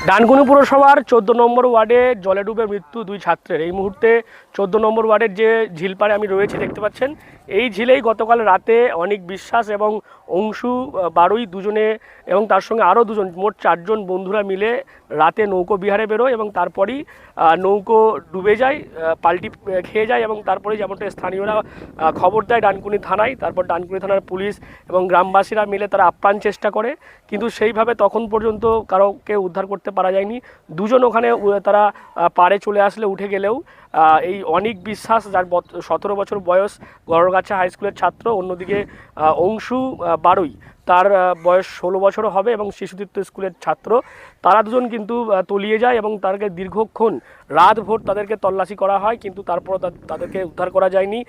ডানকুনি পুরসভার 14 নম্বর ওয়ার্ডে জলে ডুবে মৃত্যু 2 ছাত্রের। এই মুহূর্তে 14 নম্বর ওয়ার্ডের যে ঝিলপাড়ে আমি রয়েছি দেখতে পাচ্ছেন, এই ঝিলেই গতকাল রাতে অনিক বিশ্বাস এবং অংশু বারুই দুজনে এবং তার সঙ্গে আরও দুজন, মোট 4 জন বন্ধুরা মিলে রাতে নৌকো বিহারে বেরোয় এবং তারপরই নৌকো ডুবে যায়, পাল্টি খেয়ে যায় এবং তারপরে যেমনটা স্থানীয়রা খবর দেয় ডানকুনি থানায়। তারপর ডানকুনি থানার পুলিশ এবং গ্রামবাসীরা মিলে তারা আপ্রাণ চেষ্টা করে, কিন্তু সেইভাবে তখন পর্যন্ত কারোকে উদ্ধার করতে পারা যায়নি। দুজন ওখানে তারা পাড়ে চলে আসলে উঠে গেলেও এই অনিক বিশ্বাস, যার 17 বছর বয়স, গড়গাছা হাই স্কুলের ছাত্র, অন্যদিকে অংশু বারুই, তার বয়স 16 বছরও হবে এবং শিশুতীর্থ স্কুলের ছাত্র, তারা দুজন কিন্তু তলিয়ে যায় এবং তাদেরকে দীর্ঘক্ষণ রাতভর তাদেরকে তল্লাশি করা হয়, কিন্তু তারপর তাদেরকে উদ্ধার করা যায়নি।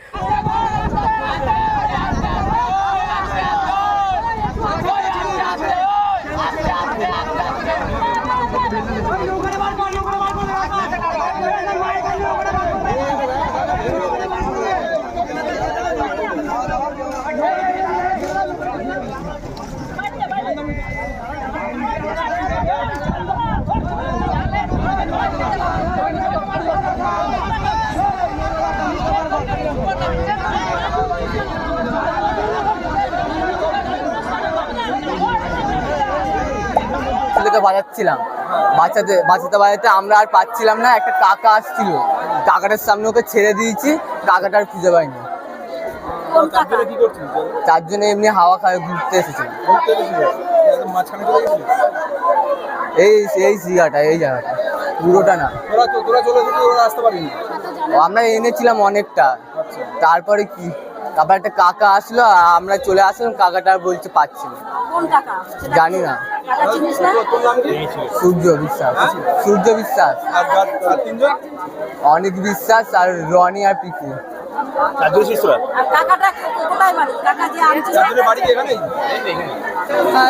বাজাচ্ছিলাম, বাজাতে আমরা আর পাচ্ছিলাম না। একটা কাকা আসছিল, কাকাটার সামনে ওকে ছেড়ে দিয়েছি, কাকাটা আর খুঁজে পাইনি। 4 জনে এমনি হাওয়া খায় ঘুরতে এসেছিল। এই জায়গাটা, এই জায়গাটা পুরোটা না, আমরা এনেছিলাম অনেকটা। তারপরে কি, তারপর একটা কাকা আসলো, আমরা চলে আসলাম, কাকাটা আর বলছে পাচ্ছি না, জানি না। সূর্য বিশ্বাস, অনিক বিশ্বাস আর রনি আর পিকু।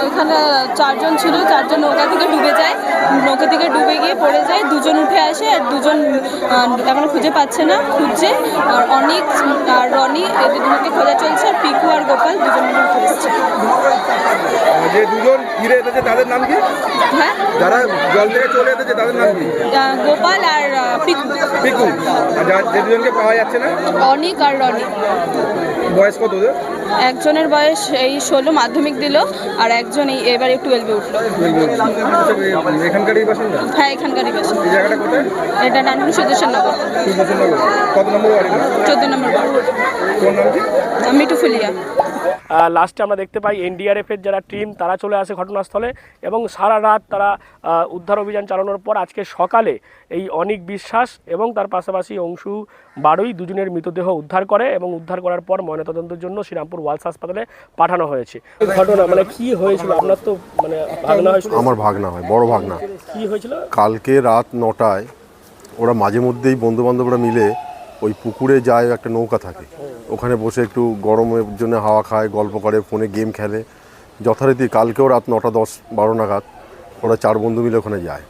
এখানে 4 জন ছিল, 4 জন নৌকা থেকে ডুবে যায়, নৌকা থেকে ডুবে গিয়ে পড়ে যায়, 2 জন উঠে আসে আর 2 জন এখন খুঁজে পাচ্ছে না, খুঁজছে। আর অনিক আর রনি, এদের দুজনকে খোঁজা চলছে, আর পিকু আর গোপাল 2 জন মিলে খুঁজছে। যে 2 জন ফিরে এসেছে তাদের নাম কি? হ্যাঁ, যারা জল থেকে চলে এসেছে তাদের নাম কি? গোপাল আর পিকু। আর যে 2 জনকে পাওয়া যাচ্ছে না? অনিক আর রনি। বয়স কত ওদের? একজনের বয়স এই 16, মাধ্যমিক দিল, আর একজন এবারে 12-এ উঠলো। এখানকারই বাসিন্দা? হ্যাঁ, এখানকারই বাসিন্দা। এই জায়গাটা কোথায়? এটা ডানকুনি সুদর্শননগর। কত নম্বর ওয়ার্ড? 14 নম্বর ওয়ার্ড। কোন নাম কি? মিঠুফুলিয়া। লাস্টে আমরা দেখতে পাই এনডিআরএফের যারা টিম, তারা চলে আসে ঘটনাস্থলে এবং সারা রাত তারা উদ্ধার অভিযান চালানোর পর আজকে সকালে এই অনিক বিশ্বাস এবং তার পাশাপাশি অংশু বারুই দুজনের মৃতদেহ উদ্ধার করে এবং উদ্ধার করার পর ময়নাতদন্তের জন্য শ্রীরামপুর ওয়ালস হাসপাতালে পাঠানো হয়েছে। ঘটনা মানে কি হয়েছিল? আপনার তো মানে ভাগনা হয়েছিল? আমার ভাগনা হয়, বড় ভাগনা। কি হয়েছিল? কালকে রাত 9টায় ওরা মাঝে মধ্যেই বন্ধুবান্ধবরা মিলে ওই পুকুরে যায়, একটা নৌকা থাকে, ওখানে বসে একটু গরমের জন্য হাওয়া খায়, গল্প করে, ফোনে গেম খেলে। যথারীতি কালকেও রাত 9টা 10-12 নাগাদ ওরা 4 বন্ধু মিলে ওখানে যায়।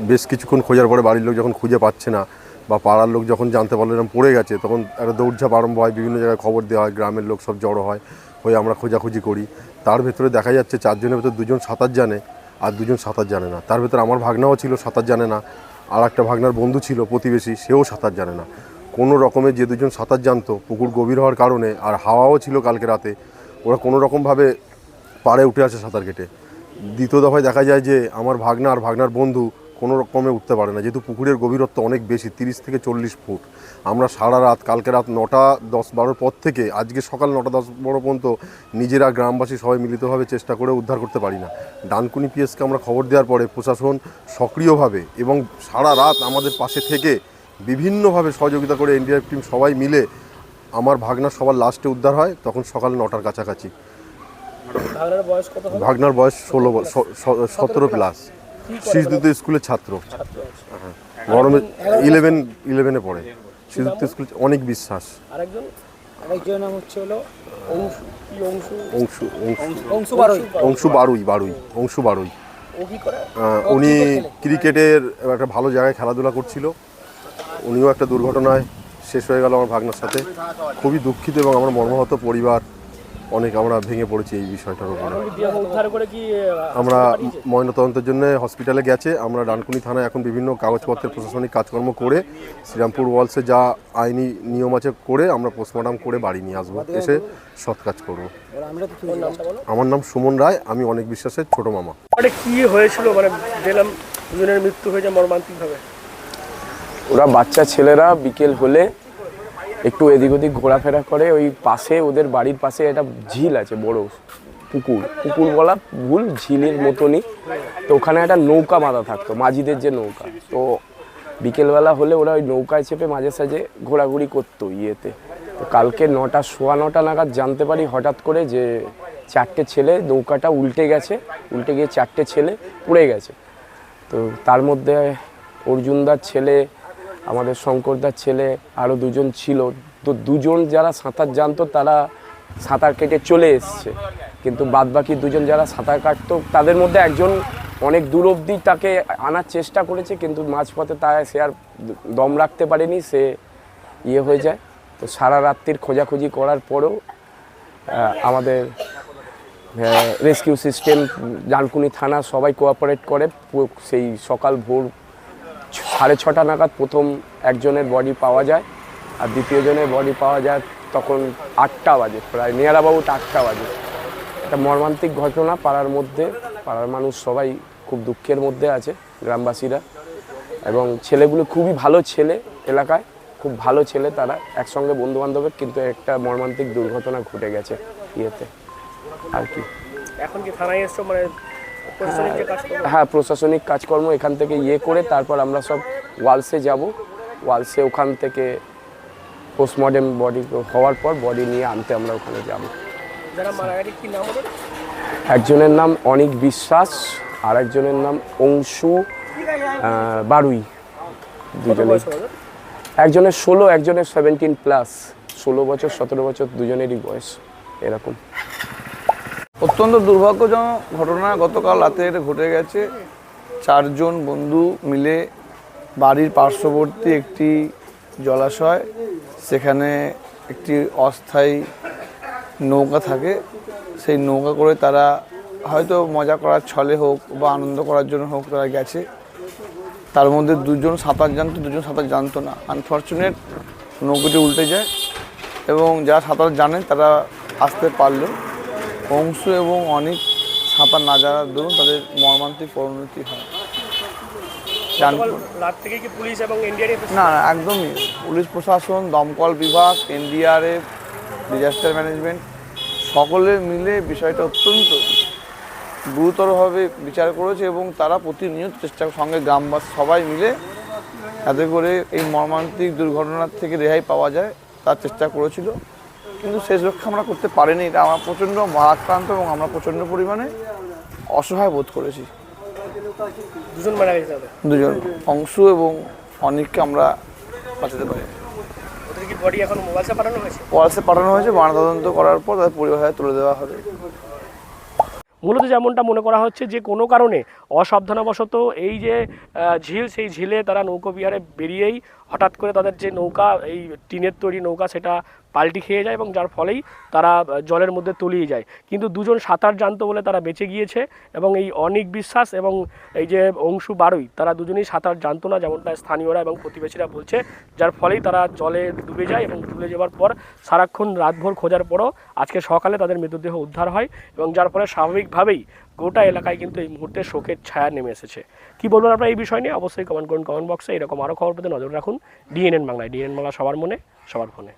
বেশ কিছুক্ষণ খোঁজার পরে বাড়ির লোক যখন খুঁজে পাচ্ছে না বা পাড়ার লোক যখন জানতে পারলো এরকম পড়ে গেছে, তখন একটা দৌড়ঝাঁপ আরম্ভ হয়, বিভিন্ন জায়গায় খবর দেওয়া হয়, গ্রামের লোক সব জড়ো হয়, হয়ে আমরা খোঁজাখুঁজি করি। তার ভেতরে দেখা যাচ্ছে 4 জনের ভেতর 2 জন সাঁতার জানে আর 2 জন সাঁতার জানে না। তার ভেতরে আমার ভাগনাও ছিল, সাঁতার জানে না, আর একটা ভাগনার বন্ধু ছিল প্রতিবেশী, সেও সাঁতার জানে না। কোনো রকমে যে 2 জন সাঁতার জানতো, পুকুর গভীর হওয়ার কারণে আর হাওয়াও ছিল কালকে রাতে, ওরা কোনো রকমভাবে পাড়ে উঠে আসে সাঁতার কেটে। দ্বিতীয় দফায় দেখা যায় যে আমার ভাগনা আর ভাগনার বন্ধু কোনো রকমে উঠতে পারে না, যেহেতু পুকুরের গভীরত্ব অনেক বেশি, 30 থেকে 40 ফুট। আমরা সারা রাত, কালকে রাত 9টা 10-12 পর থেকে আজকে সকাল 9টা 10-12 পর্যন্ত নিজেরা গ্রামবাসী সবাই মিলিতভাবে চেষ্টা করে উদ্ধার করতে পারি না। ডানকুনি পিএসকে আমরা খবর দেওয়ার পরে প্রশাসন সক্রিয়ভাবে এবং সারা রাত আমাদের পাশে থেকে বিভিন্নভাবে সহযোগিতা করে এনডিআরএফ টিম সবাই মিলে আমার ভাগনার সবার লাস্টে উদ্ধার হয়, তখন সকাল 9টার কাছাকাছি। ভাগনার বয়স 17 প্লাস, শিশুতীর্থ স্কুলের ছাত্র। হ্যাঁ, গরমে 11-এ পড়ে, শিশুতীর্থ স্কুল। অনেক বিশ্বাস। অংশু বারুই। উনি ক্রিকেটের একটা ভালো জায়গায় খেলাধুলা করছিল, উনিও একটা দুর্ঘটনায় শেষ হয়ে গেল আমার ভাগনার সাথে। খুবই দুঃখিত এবং আমার মর্মাহত পরিবার অনেক আমরা ভেঙে পড়েছি এই বিষয়টার উপরে। এখন কি দেহ উদ্ধার করে কি আমরা ময়নাতদন্তের জন্য হসপিটালে গেছে, আমরা ডানকুনি থানায় এখন বিভিন্ন কাগজপত্রের প্রশাসনিক কাজকর্ম করে শ্রীরামপুর ওয়ালসে যা আইনি নিয়ম আছে করে আমরা পোস্টমর্টম করে বাড়ি নিয়ে আসবো, এসে সৎ কাজ করবো। আমার নাম সুমন রায়, আমি অনেক বিশ্বাসের ছোট মামা। মানে কি হয়েছিল, মানে দেখলাম দুজনের মৃত্যু হয়েছে মর্মান্তিকভাবে। ওরা বাচ্চা ছেলেরা বিকেল হলে একটু এদিক ওদিক ঘোরাফেরা করে, ওই পাশে ওদের বাড়ির পাশে একটা ঝিল আছে, বড় পুকুর, পুকুর বলা ভুল, ঝিলের মতনই। তো ওখানে একটা নৌকা বাঁধা থাকতো, মাঝিদের যে নৌকা। তো বিকেলবেলা হলে ওরা ওই নৌকায় চেপে মাঝে সাঝে ঘোরাঘুরি করতো ইয়েতে। তো কালকে 9টা, সোয়া 9টা নাগাদ জানতে পারি হঠাৎ করে যে 4টে ছেলে, নৌকাটা উল্টে গেছে, উল্টে গিয়ে 4টে ছেলে পড়ে গেছে। তো তার মধ্যে অর্জুনদার ছেলে, আমাদের শঙ্করদার ছেলে, আরও 2জন ছিল। তো 2জন যারা সাঁতার জানতো তারা সাঁতার কেটে চলে এসছে, কিন্তু বাদবাকি 2জন যারা সাঁতার কাটতো তাদের মধ্যে একজন অনেক দূর অবধি তাকে আনার চেষ্টা করেছে, কিন্তু মাঝপথে সে আর দম রাখতে পারেনি, সে ইয়ে হয়ে যায়। তো সারা রাত্রির খোঁজাখুঁজি করার পরেও আমাদের রেস্কিউ সিস্টেম, ডানকুনি থানা সবাই কোঅপারেট করে। সেই সকাল ভোর 6:30 নাগাদ প্রথম একজনের বডি পাওয়া যায়, আর দ্বিতীয়জনের বডি পাওয়া যায় তখন 8টা বাজে, প্রায় নিয়ার অ্যাবাউট 8টা বাজে। একটা মর্মান্তিক ঘটনা পাড়ার মধ্যে, পাড়ার মানুষ সবাই খুব দুঃখের মধ্যে আছে, গ্রামবাসীরা। এবং ছেলেগুলো খুবই ভালো ছেলে, এলাকায় খুব ভালো ছেলে, তারা একসঙ্গে বন্ধুবান্ধবের, কিন্তু একটা মর্মান্তিক দুর্ঘটনা ঘটে গেছে ইয়েতে আর কি। এখন কি থানায় এসছো, মানে প্রশাসনিক যে কাজকর্ম? হ্যাঁ, প্রশাসনিক কাজকর্ম এখান থেকে ইয়ে করে তারপর আমরা সব ওয়ালসে যাব। ওয়ালসে ওখান থেকে পোস্টমর্টেম বডি হওয়ার পর বডি নিয়ে আনতে আমরা ওখানে যাব। যারা মারা গেছে কি নাম ওদের? একজনের নাম অনিক বিশ্বাস, আর একজনের নাম অংশু বারুই। দুজনের, একজনের 16, একজনের 17+, 16 বছর 17 বছর, দুজনেরই বয়স এরকম। অত্যন্ত দুর্ভাগ্যজনক ঘটনা গতকাল রাতে এটা ঘটে গেছে। 4জন বন্ধু মিলে বাড়ির পার্শ্ববর্তী একটি জলাশয়, সেখানে একটি অস্থায়ী নৌকা থাকে, সেই নৌকা করে তারা হয়তো মজা করার ছলে হোক বা আনন্দ করার জন্য হোক তারা গেছে। তার মধ্যে 2জন সাঁতার জানতো, 2জন সাঁতার জানতো না। আনফর্চুনেট নৌকাটি উল্টে যায় এবং যারা সাঁতার জানেন তারা আসতে পারলো। অংশু এবং অনেক সাঁতার না জানার দরুন তাদের মর্মান্তিক পরিণতি হয়। রাত থেকে কি পুলিশ এবং এনডিআরএফ? না, একদমই পুলিশ প্রশাসন, দমকল বিভাগ, এনডিআরএফ, ডিজাস্টার ম্যানেজমেন্ট সকলে মিলে বিষয়টা অত্যন্ত গুরুতরভাবে বিচার করেছে এবং তারা প্রতিনিয়ত চেষ্টার সঙ্গে গ্রামবাসী সবাই মিলে যাতে করে এই মর্মান্তিক দুর্ঘটনার থেকে রেহাই পাওয়া যায় তার চেষ্টা করেছিল, কিন্তু শেষ রক্ষা আমরা করতে পারিনি। এটা আমরা প্রচণ্ড মারাক্রান্ত এবং আমরা প্রচণ্ড পরিমাণে অসহায় বোধ করেছি। 2জন মারা গেছে? 2জন, অংশু এবং অনিককে আমরা বাঁচাতে পারি। ওদের কি বডি এখন ওয়ালসে পাঠানো হয়েছে? ওয়ালসে পাঠানো হয়েছে, ময়নাতদন্ত করার পর তাদের পরিবারে তুলে দেওয়া হবে। মূলত যেমনটা মনে করা হচ্ছে যে কোনো কারণে অসাবধানবশত এই যে ঝিল, সেই ঝিলে তারা নৌকো বিহারে বেরিয়েই হঠাৎ করে তাদের যে নৌকা, এই টিনের তৈরি নৌকা, সেটা পাল্টি খেয়ে যায় এবং যার ফলেই তারা জলের মধ্যে তলিয়ে যায়। কিন্তু 2জন সাঁতার জানতো বলে তারা বেঁচে গিয়েছে এবং এই অনিক বিশ্বাস এবং এই যে অংশু বারুই, তারা দুজনেই সাঁতার জানতো না, যেমনটা স্থানীয়রা এবং প্রতিবেশীরা বলছে, যার ফলেই তারা জলে ডুবে যায় এবং ডুবে যাওয়ার পর সারাক্ষণ রাতভর খোঁজার পরও আজকে সকালে তাদের মৃতদেহ উদ্ধার হয় এবং যার ফলে স্বাভাবিকভাবেই গোটা এলাকায় কিন্তু এই মুহূর্তে শোকের ছায়া নেমে এসেছে। কী বলবেন আপনারা এই বিষয় নিয়ে? অবশ্যই কমেন্ট করুন কমেন্ট বক্সে। এরকম আরও খবর পেতে নজর রাখুন ডিএনএন বাংলায়। ডিএনএন বাংলা সবার মনে, সবার ফোনে।